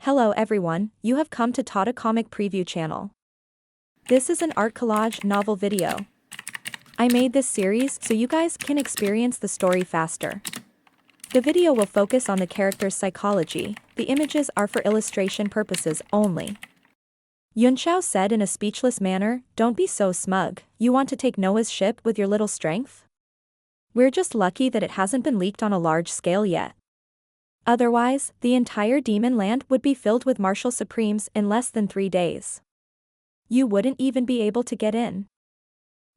Hello everyone, you have come to Tata Comic Preview channel. This is an art collage novel video. I made this series so you guys can experience the story faster. The video will focus on the character's psychology, the images are for illustration purposes only. Yunxiao said in a speechless manner, "Don't be so smug, you want to take Noah's ship with your little strength? We're just lucky that it hasn't been leaked on a large scale yet. Otherwise, the entire demon land would be filled with martial supremes in less than 3 days. You wouldn't even be able to get in."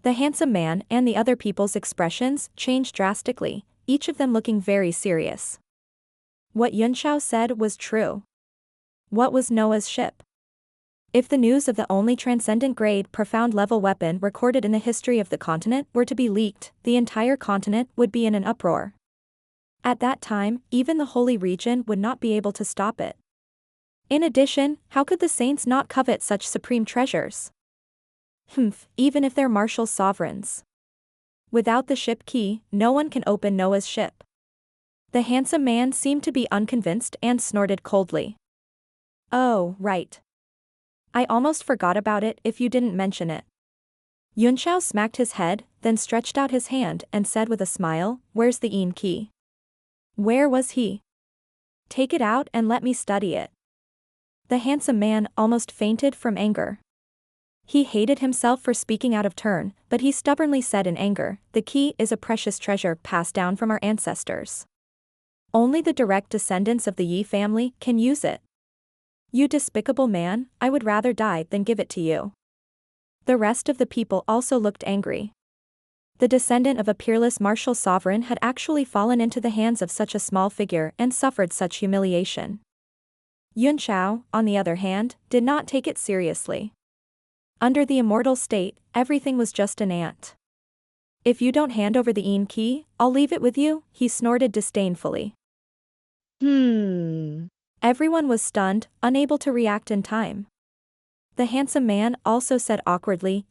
The handsome man and the other people's expressions changed drastically, each of them looking very serious. What Yunxiao said was true. What was Noah's ship? If the news of the only transcendent grade profound level weapon recorded in the history of the continent were to be leaked, the entire continent would be in an uproar. At that time, even the holy region would not be able to stop it. In addition, how could the saints not covet such supreme treasures? Even if they're martial sovereigns. Without the ship key, no one can open Noah's ship. The handsome man seemed to be unconvinced and snorted coldly. "Oh, right. I almost forgot about it if you didn't mention it." Yunxiao smacked his head, then stretched out his hand and said with a smile, "Where's the Yin key? Where was he? Take it out and let me study it." The handsome man almost fainted from anger. He hated himself for speaking out of turn, but he stubbornly said in anger, "The key is a precious treasure passed down from our ancestors. Only the direct descendants of the Yi family can use it. You despicable man, I would rather die than give it to you." The rest of the people also looked angry. The descendant of a peerless martial sovereign had actually fallen into the hands of such a small figure and suffered such humiliation. Yunxiao, on the other hand, did not take it seriously. Under the immortal state, everything was just an ant. "If you don't hand over the Yin key, I'll leave it with you," he snorted disdainfully. Everyone was stunned, unable to react in time. The handsome man also said awkwardly,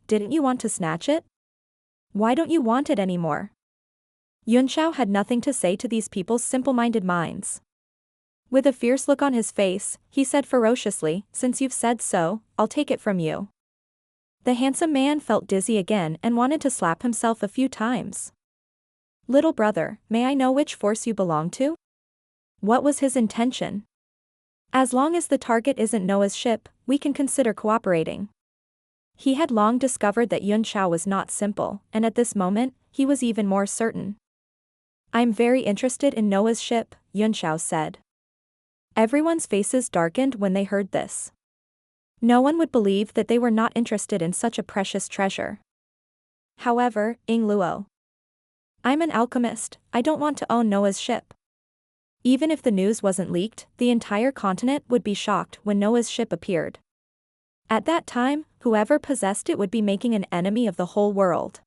Didn't you want to snatch it? Why don't you want it anymore?" Yunxiao had nothing to say to these people's simple-minded minds. With a fierce look on his face, he said ferociously, "Since you've said so, I'll take it from you." The handsome man felt dizzy again and wanted to slap himself a few times. "Little brother, may I know which force you belong to?" What was his intention? As long as the target isn't Noah's ship, we can consider cooperating. He had long discovered that Yunxiao was not simple, and at this moment, he was even more certain. "I'm very interested in Noah's ship," Yunxiao said. Everyone's faces darkened when they heard this. No one would believe that they were not interested in such a precious treasure. However, Luo. "I'm an alchemist, I don't want to own Noah's ship." Even if the news wasn't leaked, the entire continent would be shocked when Noah's ship appeared. At that time, whoever possessed it would be making an enemy of the whole world.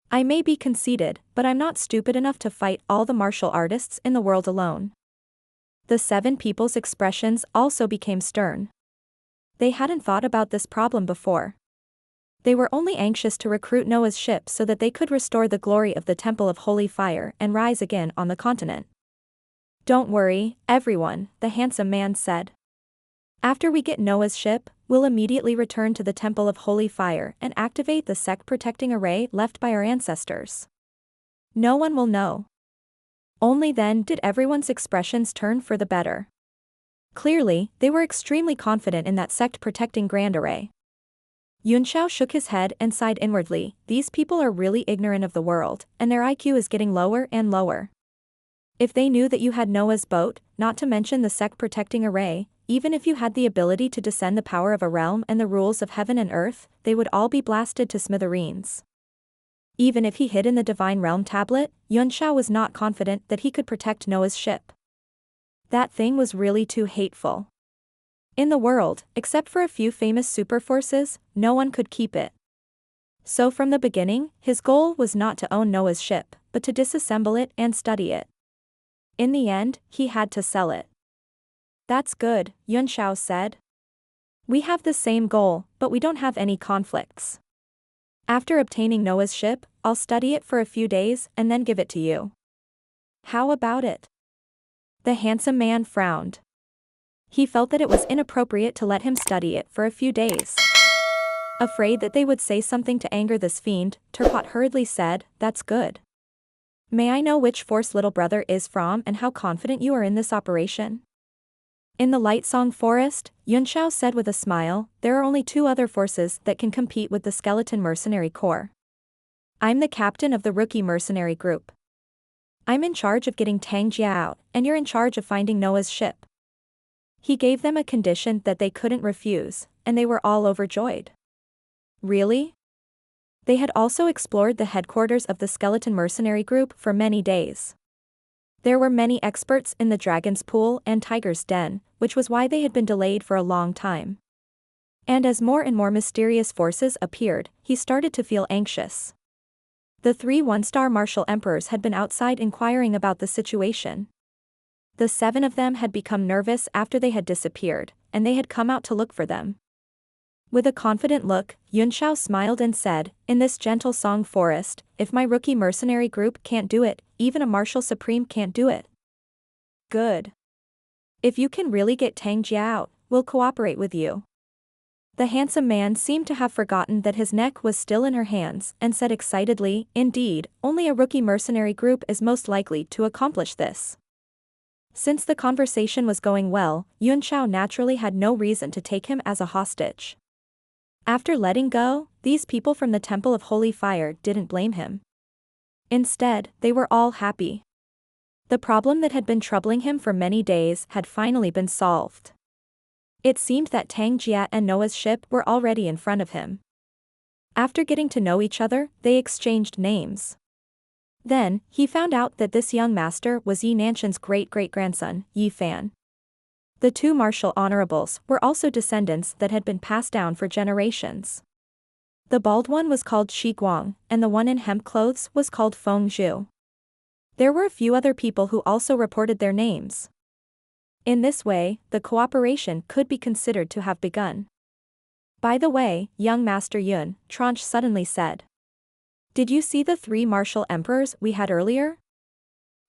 I may be conceited, but I'm not stupid enough to fight all the martial artists in the world alone. The 7 people's expressions also became stern. They hadn't thought about this problem before. They were only anxious to recruit Noah's ship so that they could restore the glory of the Temple of Holy Fire and rise again on the continent. "Don't worry, everyone," the handsome man said. "After we get Noah's ship, we'll immediately return to the Temple of Holy Fire and activate the sect-protecting array left by our ancestors. No one will know." Only then did everyone's expressions turn for the better. Clearly, they were extremely confident in that sect-protecting grand array. Yunxiao shook his head and sighed inwardly, "These people are really ignorant of the world, and their IQ is getting lower and lower. If they knew that you had Noah's boat, not to mention the sect-protecting array, even if you had the ability to descend the power of a realm and the rules of heaven and earth, they would all be blasted to smithereens." Even if he hid in the Divine Realm tablet, Yunxiao was not confident that he could protect Noah's ship. That thing was really too hateful. In the world, except for a few famous super forces, no one could keep it. So from the beginning, his goal was not to own Noah's ship, but to disassemble it and study it. In the end, he had to sell it. "That's good," Yunxiao said. "We have the same goal, but we don't have any conflicts. After obtaining Noah's ship, I'll study it for a few days and then give it to you. How about it?" The handsome man frowned. He felt that it was inappropriate to let him study it for a few days. Afraid that they would say something to anger this fiend, Turpot hurriedly said, "That's good. May I know which force little brother is from and how confident you are in this operation?" In the Light Song Forest, Yunxiao said with a smile, "There are only two other forces that can compete with the Skeleton Mercenary Corps. I'm the captain of the rookie mercenary group. I'm in charge of getting Tang Jia out, and you're in charge of finding Noah's ship." He gave them a condition that they couldn't refuse, and they were all overjoyed. Really? They had also explored the headquarters of the Skeleton Mercenary Group for many days. There were many experts in the Dragon's Pool and Tiger's Den, which was why they had been delayed for a long time. And as more and more mysterious forces appeared, he started to feel anxious. The 3 one-star martial emperors had been outside inquiring about the situation. The 7 of them had become nervous after they had disappeared, and they had come out to look for them. With a confident look, Yunxiao smiled and said, "In this gentle song forest, if my rookie mercenary group can't do it, even a martial supreme can't do it." "Good. If you can really get Tang Jia out, we'll cooperate with you." The handsome man seemed to have forgotten that his neck was still in her hands and said excitedly, "Indeed, only a rookie mercenary group is most likely to accomplish this." Since the conversation was going well, Yunxiao naturally had no reason to take him as a hostage. After letting go, these people from the Temple of Holy Fire didn't blame him. Instead, they were all happy. The problem that had been troubling him for many days had finally been solved. It seemed that Tang Jia and Noah's ship were already in front of him. After getting to know each other, they exchanged names. Then, he found out that this young master was Yi Nanshan's great-great-grandson, Yi Fan. The 2 martial honorables were also descendants that had been passed down for generations. The bald one was called Shi Guang, and the one in hemp clothes was called Feng Zhu. There were a few other people who also reported their names. In this way, the cooperation could be considered to have begun. "By the way, young Master Yun," Tranche suddenly said. "Did you see the 3 martial emperors we had earlier?"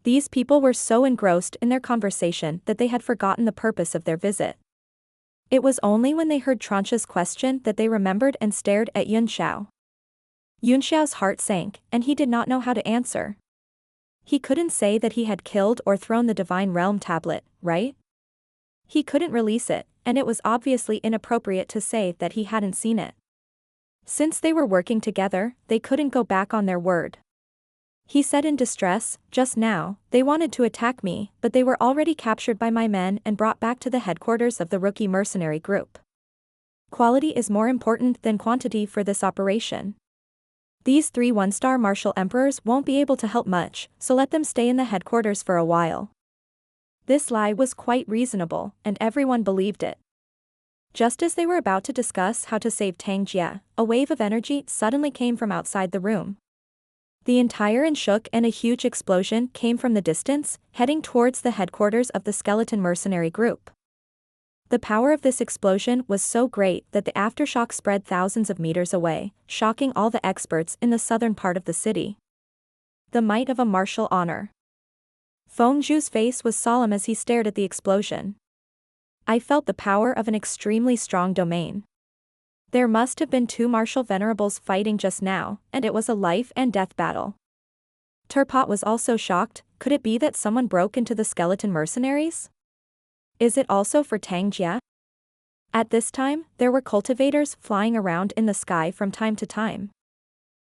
These people were so engrossed in their conversation that they had forgotten the purpose of their visit. It was only when they heard Tranche's question that they remembered and stared at Yunxiao. Yunxiao's heart sank, and he did not know how to answer. He couldn't say that he had killed or thrown the Divine Realm tablet, right? He couldn't release it, and it was obviously inappropriate to say that he hadn't seen it. Since they were working together, they couldn't go back on their word. He said in distress, "Just now, they wanted to attack me, but they were already captured by my men and brought back to the headquarters of the rookie mercenary group. Quality is more important than quantity for this operation. These 3 one-star martial emperors won't be able to help much, so let them stay in the headquarters for a while." This lie was quite reasonable, and everyone believed it. Just as they were about to discuss how to save Tang Jia, a wave of energy suddenly came from outside the room. The entire inn shook and a huge explosion came from the distance, heading towards the headquarters of the Skeleton Mercenary Group. The power of this explosion was so great that the aftershock spread thousands of meters away, shocking all the experts in the southern part of the city. The might of a martial honor. Feng Zhu's face was solemn as he stared at the explosion. "I felt the power of an extremely strong domain. There must have been 2 martial venerables fighting just now, and it was a life-and-death battle." Turpot was also shocked. Could it be that someone broke into the skeleton mercenaries? Is it also for Tang Jia? At this time, there were cultivators flying around in the sky from time to time.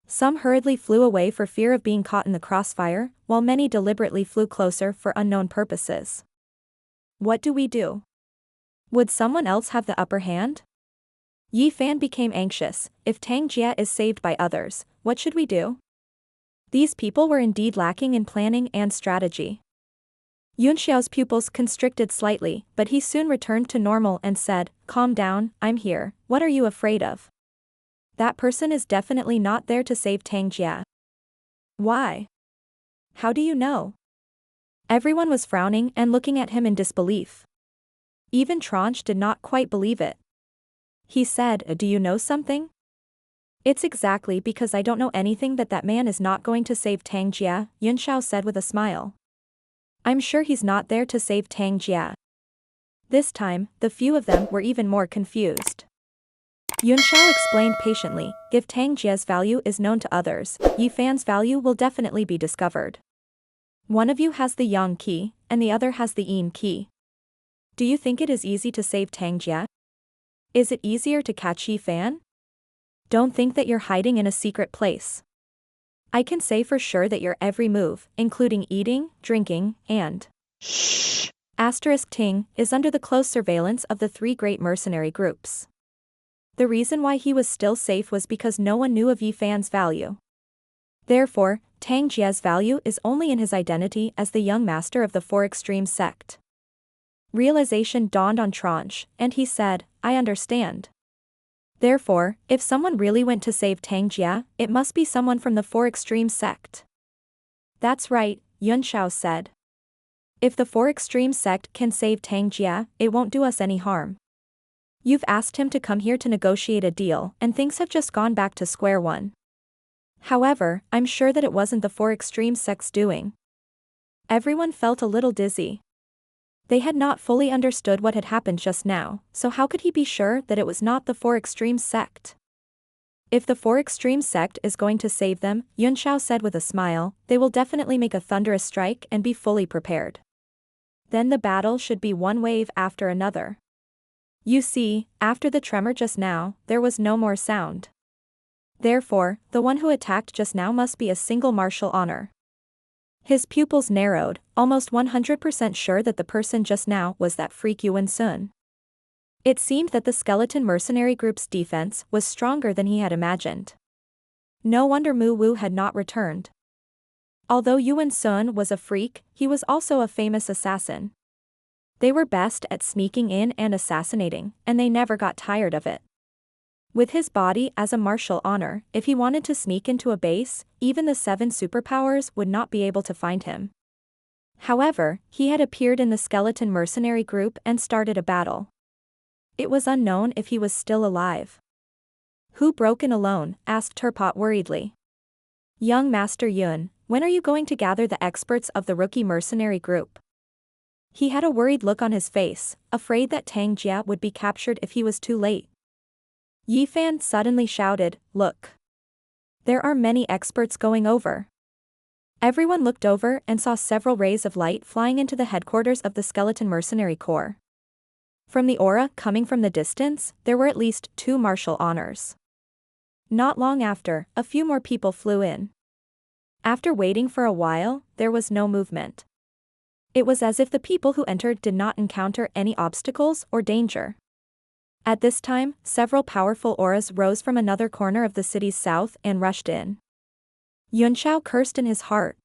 Some hurriedly flew away for fear of being caught in the crossfire, while many deliberately flew closer for unknown purposes. What do we do? Would someone else have the upper hand? Yi Fan became anxious. If Tang Jia is saved by others, what should we do? These people were indeed lacking in planning and strategy. Yunxiao's pupils constricted slightly, but he soon returned to normal and said, "Calm down, I'm here, what are you afraid of? That person is definitely not there to save Tang Jia." "Why? How do you know?" Everyone was frowning and looking at him in disbelief. Even Tranche did not quite believe it. He said, "Do you know something?" "It's exactly because I don't know anything that man is not going to save Tang Jia," Yunxiao said with a smile. "I'm sure he's not there to save Tang Jia." This time, the few of them were even more confused. Yunxiao explained patiently, if Tang Jie's value is known to others, Yi Fan's value will definitely be discovered. One of you has the Yang key, and the other has the Yin key. Do you think it is easy to save Tang Jie? Is it easier to catch Yi Fan? Don't think that you're hiding in a secret place. I can say for sure that your every move, including eating, drinking, and Ting, is under the close surveillance of the three great mercenary groups. The reason why he was still safe was because no one knew of Yi Fan's value. Therefore, Tang Jie's value is only in his identity as the young master of the Four Extremes sect. Realization dawned on Tranche, and he said, I understand. Therefore, if someone really went to save Tang Jie, it must be someone from the Four Extremes sect. That's right, Yunxiao said. If the Four Extremes sect can save Tang Jie, it won't do us any harm. You've asked him to come here to negotiate a deal, and things have just gone back to square one. However, I'm sure that it wasn't the Four Extremes sect's doing. Everyone felt a little dizzy. They had not fully understood what had happened just now, so how could he be sure that it was not the Four Extremes sect? If the Four Extremes sect is going to save them, Yunxiao said with a smile, they will definitely make a thunderous strike and be fully prepared. Then the battle should be one wave after another. You see, after the tremor just now, there was no more sound. Therefore, the one who attacked just now must be a single martial honor. His pupils narrowed, almost 100% sure that the person just now was that freak Yuan Sun. It seemed that the skeleton mercenary group's defense was stronger than he had imagined. No wonder Mu Wu had not returned. Although Yuan Sun was a freak, he was also a famous assassin. They were best at sneaking in and assassinating, and they never got tired of it. With his body as a martial honor, if he wanted to sneak into a base, even the 7 superpowers would not be able to find him. However, he had appeared in the skeleton mercenary group and started a battle. It was unknown if he was still alive. Who broke in alone? Asked Turpot worriedly. Young Master Yun, when are you going to gather the experts of the rookie mercenary group? He had a worried look on his face, afraid that Tang Jie would be captured if he was too late. Yi Fan suddenly shouted, look. There are many experts going over. Everyone looked over and saw several rays of light flying into the headquarters of the skeleton mercenary corps. From the aura coming from the distance, there were at least 2 martial honors. Not long after, a few more people flew in. After waiting for a while, there was no movement. It was as if the people who entered did not encounter any obstacles or danger. At this time, several powerful auras rose from another corner of the city's south and rushed in. Yunxiao cursed in his heart.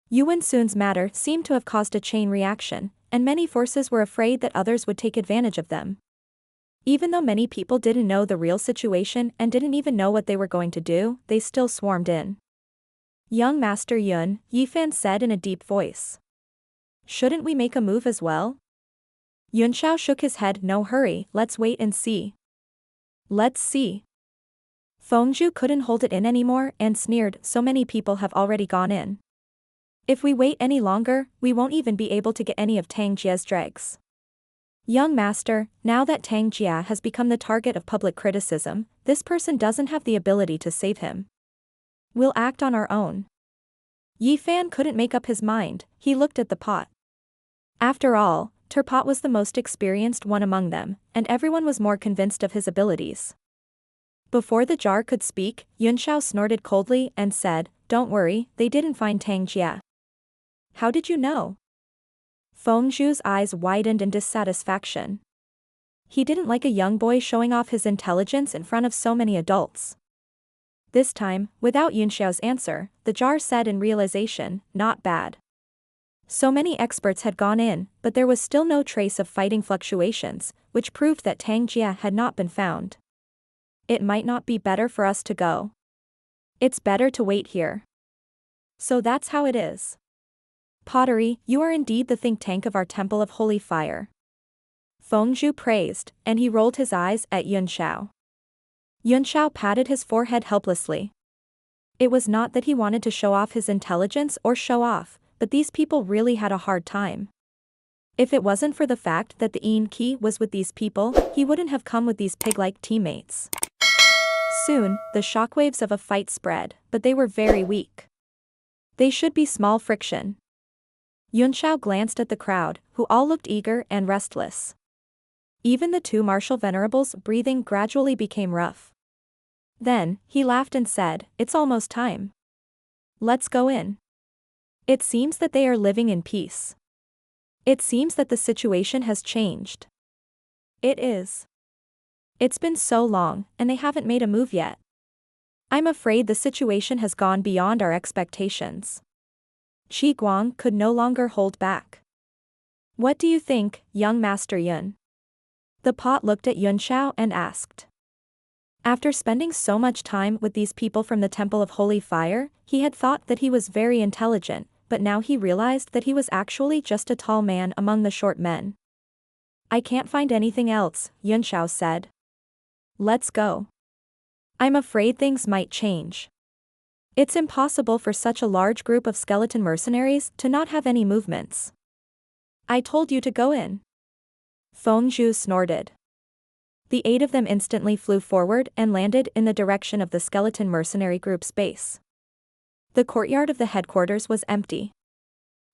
Yuan Sun's matter seemed to have caused a chain reaction, and many forces were afraid that others would take advantage of them. Even though many people didn't know the real situation and didn't even know what they were going to do, they still swarmed in. Young Master Yun, Yi Fan said in a deep voice. Shouldn't we make a move as well? Yunxiao shook his head, no hurry, let's wait and see. Let's see. Fengzhu couldn't hold it in anymore and sneered, so many people have already gone in. If we wait any longer, we won't even be able to get any of Tang Jie's dregs. Young Master, now that Tang Jie has become the target of public criticism, this person doesn't have the ability to save him. We'll act on our own. Yi Fan couldn't make up his mind, he looked at the pot. After all, Turpot was the most experienced one among them, and everyone was more convinced of his abilities. Before the jar could speak, Yunxiao snorted coldly and said, don't worry, they didn't find Tang Jie. How did you know? Fengzhu's eyes widened in dissatisfaction. He didn't like a young boy showing off his intelligence in front of so many adults. This time, without Yunxiao's answer, the jar said in realization, not bad. So many experts had gone in, but there was still no trace of fighting fluctuations, which proved that Tang Jie had not been found. It might not be better for us to go. It's better to wait here. So that's how it is. Pottery, you are indeed the think tank of our temple of holy fire. Fengzhu praised, and he rolled his eyes at Yunxiao. Yunxiao patted his forehead helplessly. It was not that he wanted to show off his intelligence or show off, but these people really had a hard time. If it wasn't for the fact that the Inki was with these people, he wouldn't have come with these pig-like teammates. Soon, the shockwaves of a fight spread, but they were very weak. They should be small friction. Yunxiao glanced at the crowd, who all looked eager and restless. Even the two martial venerables' breathing gradually became rough. Then, he laughed and said, "It's almost time. Let's go in." It seems that they are living in peace. It seems that the situation has changed. It is. It's been so long, and they haven't made a move yet. I'm afraid the situation has gone beyond our expectations. Qi Guang could no longer hold back. What do you think, young Master Yun? The pot looked at Yunxiao and asked. After spending so much time with these people from the Temple of Holy Fire, he had thought that he was very intelligent, but now he realized that he was actually just a tall man among the short men. I can't find anything else, Yunxiao said. Let's go. I'm afraid things might change. It's impossible for such a large group of skeleton mercenaries to not have any movements. I told you to go in. Feng Zhu snorted. The 8 of them instantly flew forward and landed in the direction of the skeleton mercenary group's base. The courtyard of the headquarters was empty.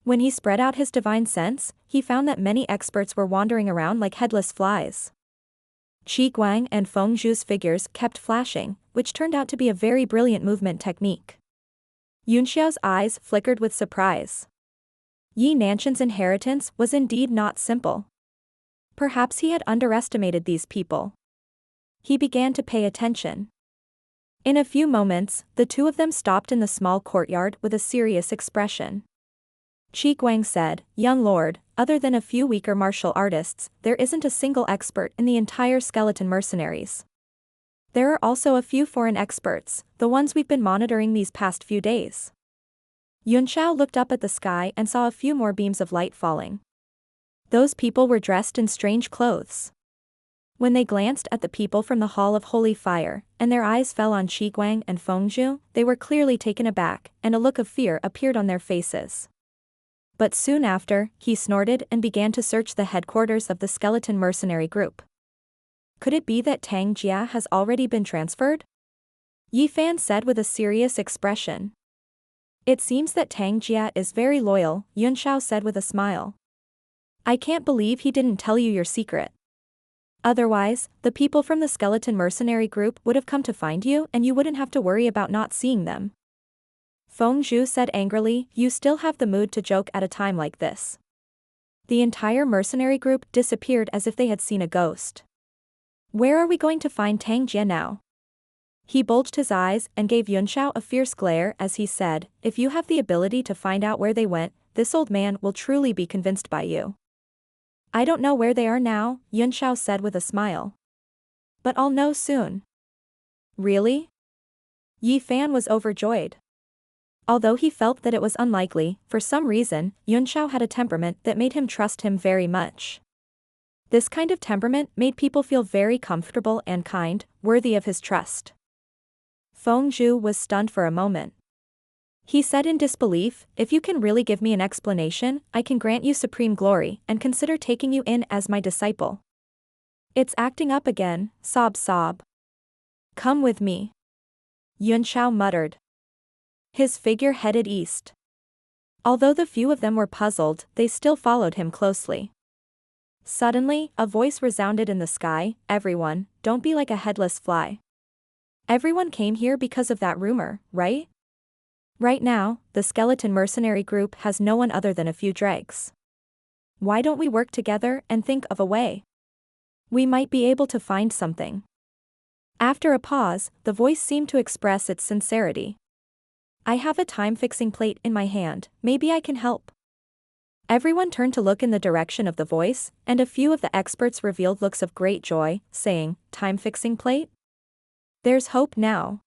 When he spread out his divine sense, he found that many experts were wandering around like headless flies. Qi Guang and Feng Zhu's figures kept flashing, which turned out to be a very brilliant movement technique. Yunxiao's eyes flickered with surprise. Yi Nanshan's inheritance was indeed not simple. Perhaps he had underestimated these people. He began to pay attention. In a few moments, the two of them stopped in the small courtyard with a serious expression. Qi Guang said, "Young lord, other than a few weaker martial artists, there isn't a single expert in the entire skeleton mercenaries. There are also a few foreign experts, the ones we've been monitoring these past few days." Yunxiao looked up at the sky and saw a few more beams of light falling. Those people were dressed in strange clothes. When they glanced at the people from the Hall of Holy Fire, and their eyes fell on Qi Guang and Feng Zhu, they were clearly taken aback, and a look of fear appeared on their faces. But soon after, he snorted and began to search the headquarters of the skeleton mercenary group. Could it be that Tang Jia has already been transferred? Yi Fan said with a serious expression. It seems that Tang Jia is very loyal, Yunxiao said with a smile. I can't believe he didn't tell you your secret. Otherwise, the people from the skeleton mercenary group would have come to find you and you wouldn't have to worry about not seeing them. Feng Zhu said angrily, you still have the mood to joke at a time like this. The entire mercenary group disappeared as if they had seen a ghost. Where are we going to find Tang Jia now? He bulged his eyes and gave Yunxiao a fierce glare as he said, if you have the ability to find out where they went, this old man will truly be convinced by you. I don't know where they are now, Yunxiao said with a smile. But I'll know soon. Really? Yi Fan was overjoyed. Although he felt that it was unlikely, for some reason, Yunxiao had a temperament that made him trust him very much. This kind of temperament made people feel very comfortable and kind, worthy of his trust. Feng Zhu was stunned for a moment. He said in disbelief, if you can really give me an explanation, I can grant you supreme glory and consider taking you in as my disciple. It's acting up again, sob sob. Come with me. Yunxiao muttered. His figure headed east. Although the few of them were puzzled, they still followed him closely. Suddenly, a voice resounded in the sky, everyone, don't be like a headless fly. Everyone came here because of that rumor, right? Right now, the skeleton mercenary group has no one other than a few dregs. Why don't we work together and think of a way? We might be able to find something. After a pause, the voice seemed to express its sincerity. I have a time-fixing plate in my hand, maybe I can help. Everyone turned to look in the direction of the voice, and a few of the experts revealed looks of great joy, saying, time-fixing plate? There's hope now.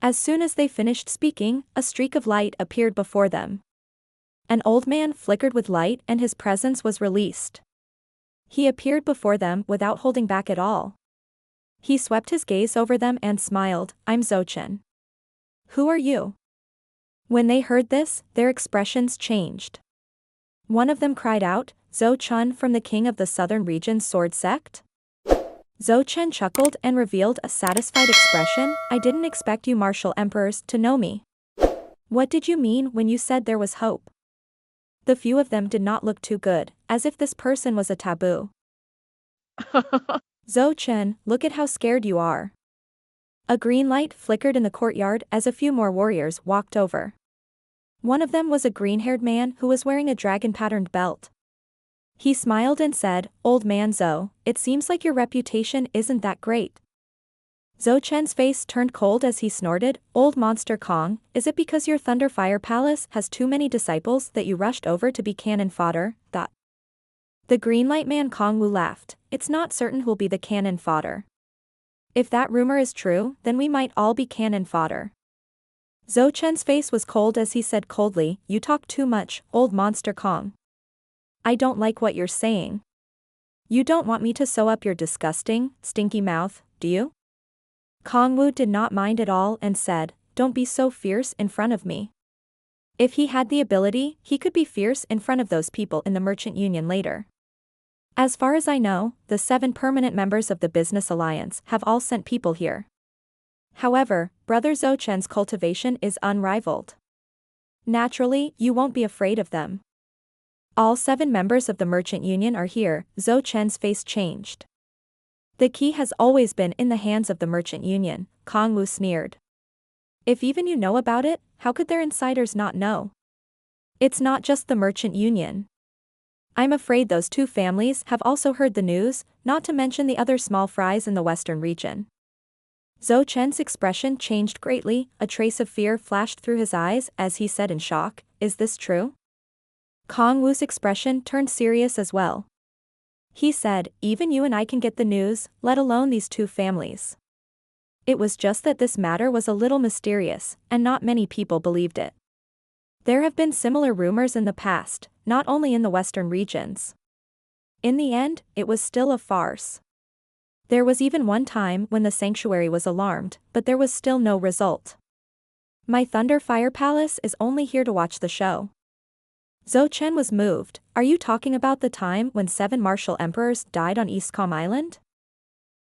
As soon as they finished speaking, a streak of light appeared before them. An old man flickered with light and his presence was released. He appeared before them without holding back at all. He swept his gaze over them and smiled, I'm Zochen. Who are you? When they heard this, their expressions changed. One of them cried out, Zhou Chun from the king of the southern region's sword sect? Zhou Chen chuckled and revealed a satisfied expression. I didn't expect you martial emperors to know me. What did you mean when you said there was hope? The few of them did not look too good, as if this person was a taboo. Zhou Chen, look at how scared you are. A green light flickered in the courtyard as a few more warriors walked over. One of them was a green-haired man who was wearing a dragon-patterned belt. He smiled and said, Old man Zhou, it seems like your reputation isn't that great. Zhou Chen's face turned cold as he snorted, Old Monster Kong, is it because your Thunder Fire Palace has too many disciples that you rushed over to be cannon fodder? The green light man Kong Wu laughed, it's not certain who'll be the cannon fodder. If that rumor is true, then we might all be cannon fodder. Zhou Chen's face was cold as he said coldly, you talk too much, Old Monster Kong. I don't like what you're saying. You don't want me to sew up your disgusting, stinky mouth, do you? Kong Wu did not mind at all and said, don't be so fierce in front of me. If he had the ability, he could be fierce in front of those people in the Merchant Union later. As far as I know, the 7 permanent members of the Business Alliance have all sent people here. However, Brother Zhou Chen's cultivation is unrivaled. Naturally, you won't be afraid of them. All 7 members of the Merchant Union are here. Zhou Chen's face changed. The key has always been in the hands of the Merchant Union, Kong Wu sneered. If even you know about it, how could their insiders not know? It's not just the Merchant Union. I'm afraid those 2 families have also heard the news, not to mention the other small fries in the western region. Zhou Chen's expression changed greatly, a trace of fear flashed through his eyes as he said in shock, is this true? Kong Wu's expression turned serious as well. He said, even you and I can get the news, let alone these 2 families. It was just that this matter was a little mysterious, and not many people believed it. There have been similar rumors in the past, not only in the western regions. In the end, it was still a farce. There was even one time when the sanctuary was alarmed, but there was still no result. My Thunder Fire Palace is only here to watch the show. Zhou Chen was moved. Are you talking about the time when 7 martial emperors died on East Calm Island?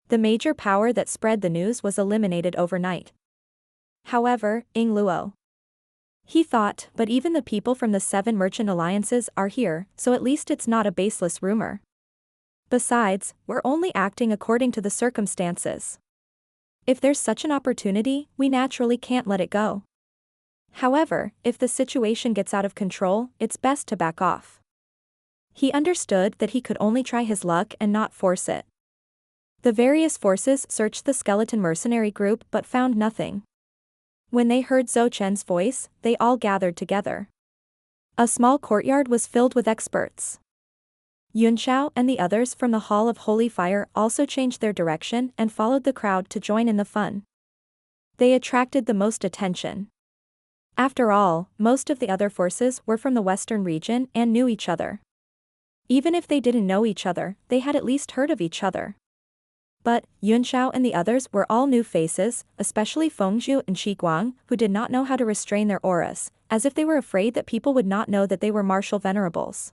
The major power that spread the news was eliminated overnight. However, Ying Luo. He thought, but even the people from the 7 merchant alliances are here, so at least it's not a baseless rumor. Besides, we're only acting according to the circumstances. If there's such an opportunity, we naturally can't let it go. However, if the situation gets out of control, it's best to back off. He understood that he could only try his luck and not force it. The various forces searched the skeleton mercenary group but found nothing. When they heard Zhou Chen's voice, they all gathered together. A small courtyard was filled with experts. Yunxiao and the others from the Hall of Holy Fire also changed their direction and followed the crowd to join in the fun. They attracted the most attention. After all, most of the other forces were from the western region and knew each other. Even if they didn't know each other, they had at least heard of each other. But, Yunxiao and the others were all new faces, especially Fengzhu and Qiguang, who did not know how to restrain their auras, as if they were afraid that people would not know that they were martial venerables.